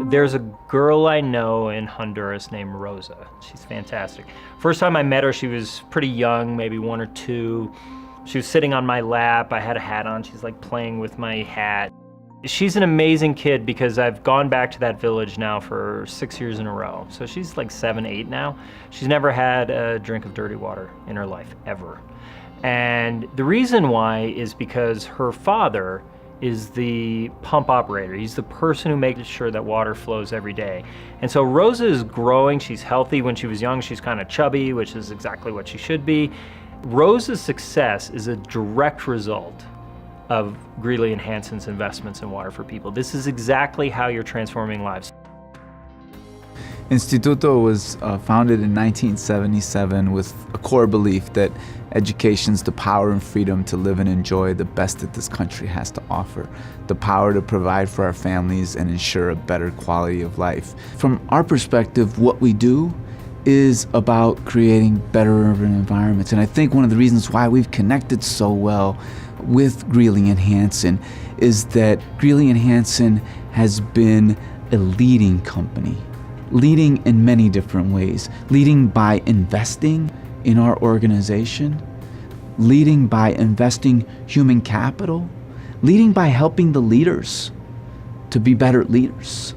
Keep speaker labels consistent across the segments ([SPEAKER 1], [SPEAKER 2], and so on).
[SPEAKER 1] There's a girl I know in Honduras named Rosa. She's fantastic. First time I met her, she was pretty young, maybe 1 or 2. She was sitting on my lap. I had a hat on. She's like playing with my hat. She's an amazing kid because I've gone back to that village now for 6 years in a row. So she's like 7, 8 now. She's never had a drink of dirty water in her life, ever. And the reason why is because her father is the pump operator. He's the person who makes sure that water flows every day. And so Rosa is growing. She's healthy. When she was young, she's kind of chubby, which is exactly what she should be. Rosa's success is a direct result of Greeley and Hansen's investments in water for people. This is exactly how you're transforming lives.
[SPEAKER 2] Instituto was founded in 1977 with a core belief that education's the power and freedom to live and enjoy the best that this country has to offer, the power to provide for our families and ensure a better quality of life. From our perspective, what we do is about creating better urban environments. And I think one of the reasons why we've connected so well with Greeley and Hansen is that Greeley and Hansen has been a leading company, leading in many different ways, leading by investing in our organization, leading by investing human capital, leading by helping the leaders to be better leaders.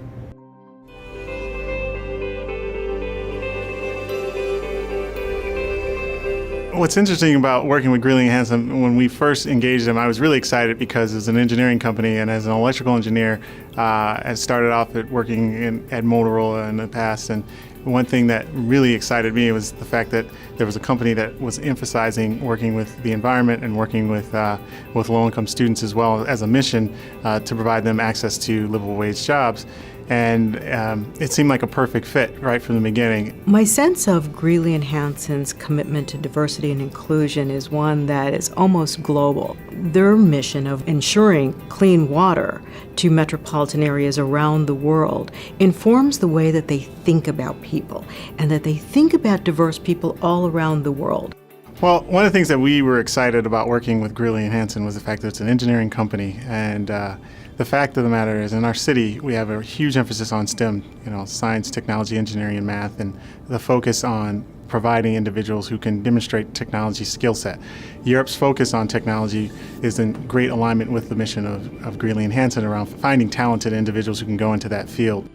[SPEAKER 3] What's interesting about working with Greeley and Hansen, when we first engaged them, I was really excited because it's an engineering company, and as an electrical engineer, I started off at working at Motorola in the past, and one thing that really excited me was the fact that there was a company that was emphasizing working with the environment and working with low-income students as well as a mission to provide them access to livable wage jobs. And it seemed like a perfect fit right from the beginning.
[SPEAKER 4] My sense of Greeley and Hansen's commitment to diversity and inclusion is one that is almost global. Their mission of ensuring clean water to metropolitan areas around the world informs the way that they think about people and that they think about diverse people all around the world.
[SPEAKER 3] Well, one of the things that we were excited about working with Greeley and Hansen was the fact that it's an engineering company, and the fact of the matter is in our city we have a huge emphasis on STEM, science, technology, engineering, and math, and the focus on providing individuals who can demonstrate technology skill set. Europe's focus on technology is in great alignment with the mission of Greeley and Hansen around finding talented individuals who can go into that field.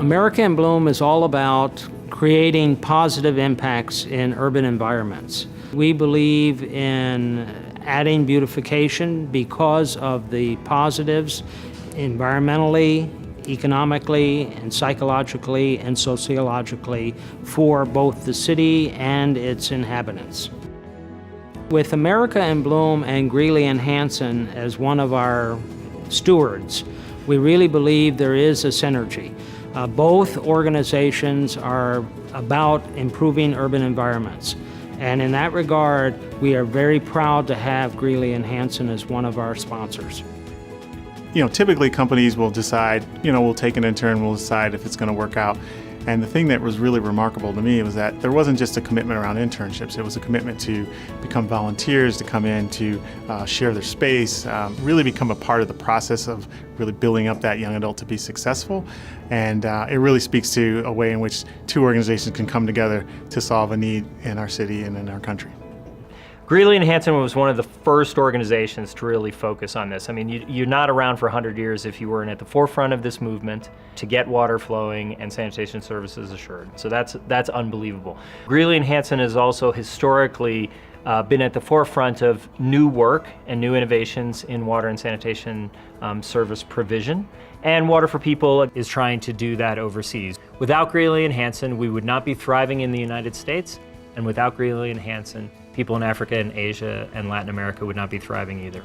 [SPEAKER 5] America in Bloom is all about creating positive impacts in urban environments. We believe in adding beautification because of the positives environmentally, economically, and psychologically and sociologically for both the city and its inhabitants. With America in Bloom and Greeley and Hansen as one of our stewards, we really believe there is a synergy. Both organizations are about improving urban environments. And in that regard, we are very proud to have Greeley and Hansen as one of our sponsors.
[SPEAKER 3] Typically companies will decide, we'll take an intern, we'll decide if it's going to work out. And the thing that was really remarkable to me was that there wasn't just a commitment around internships. It was a commitment to become volunteers, to come in, to share their space, really become a part of the process of really building up that young adult to be successful. And it really speaks to a way in which two organizations can come together to solve a need in our city and in our country.
[SPEAKER 1] Greeley and Hansen was one of the first organizations to really focus on this. I mean, you're not around for 100 years if you weren't at the forefront of this movement to get water flowing and sanitation services assured. So that's unbelievable. Greeley and Hansen has also historically been at the forefront of new work and new innovations in water and sanitation service provision. And Water for People is trying to do that overseas. Without Greeley and Hansen, we would not be thriving in the United States. And without Greeley and Hansen, people in Africa and Asia and Latin America would not be thriving either.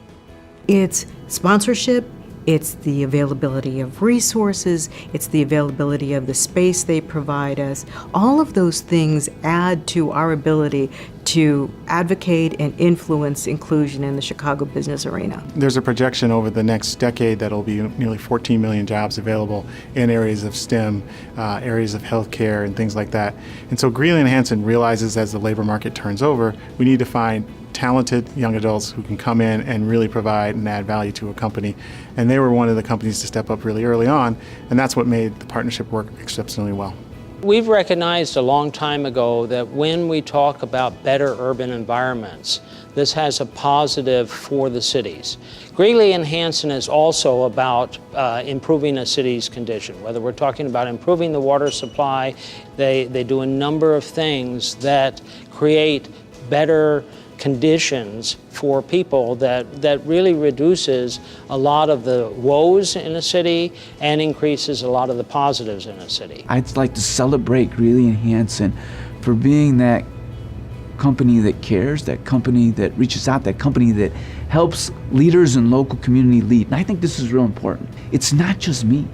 [SPEAKER 4] It's sponsorship, it's the availability of resources, it's the availability of the space they provide us. All of those things add to our ability to advocate and influence inclusion in the Chicago business arena.
[SPEAKER 3] There's a projection over the next decade that'll be nearly 14 million jobs available in areas of STEM, areas of healthcare, and things like that. And so Greeley and Hansen realizes as the labor market turns over, we need to find talented young adults who can come in and really provide and add value to a company. And they were one of the companies to step up really early on, and that's what made the partnership work exceptionally well.
[SPEAKER 5] We've recognized a long time ago that when we talk about better urban environments, this has a positive for the cities. Greeley and Hansen is also about improving a city's condition. Whether we're talking about improving the water supply, they do a number of things that create better conditions for people that really reduces a lot of the woes in a city and increases a lot of the positives in a city.
[SPEAKER 2] I'd like to celebrate Greeley and Hansen for being that company that cares, that company that reaches out, that company that helps leaders in local community lead. And I think this is real important. It's not just me.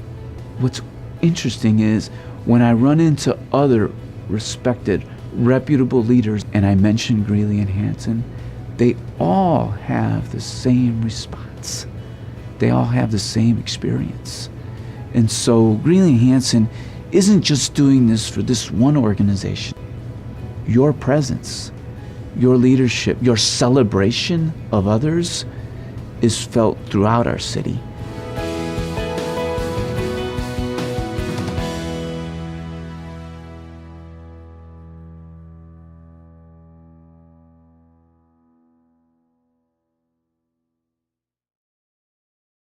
[SPEAKER 2] What's interesting is when I run into other respected, reputable leaders, and I mention Greeley and Hansen, they all have the same response. They all have the same experience. And so Greeley and Hansen isn't just doing this for this one organization. Your presence, your leadership, your celebration of others is felt throughout our city.